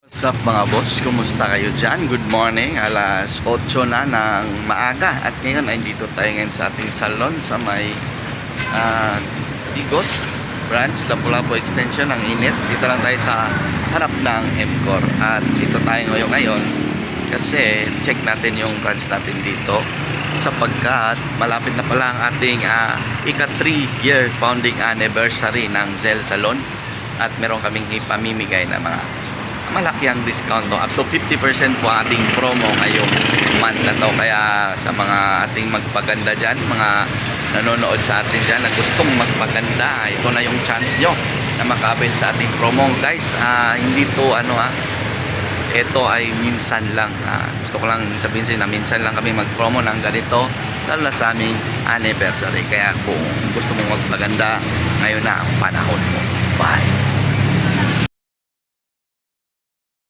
What's up mga boss? Kumusta kayo dyan? Good morning. Alas 8 na ng maaga. At ngayon ay dito tayo ngayon sa ating salon sa may Digos branch, Lapu-Lapu Extension. Ang init. Dito lang tayo sa harap ng MCOR. At dito tayo ngayon kasi check natin yung branch natin dito sapagkat malapit na pala ang ating ika 3-year founding anniversary ng Zell Salon. At meron kaming ipamimigay na mga malaki ang discount up to 50% po ating promo ngayong month na to. Kaya sa mga ating magpaganda dyan, mga nanonood sa atin dyan na gustong magpaganda, ito na yung chance nyo na makabil sa ating promo guys. Hindi to ito ay minsan lang, gusto ko lang sabihin na minsan lang kami mag-promo ng ganito lalo na sa aming anniversary. Kaya kung gusto mong magpaganda, ngayon na ang panahon mo. Bye.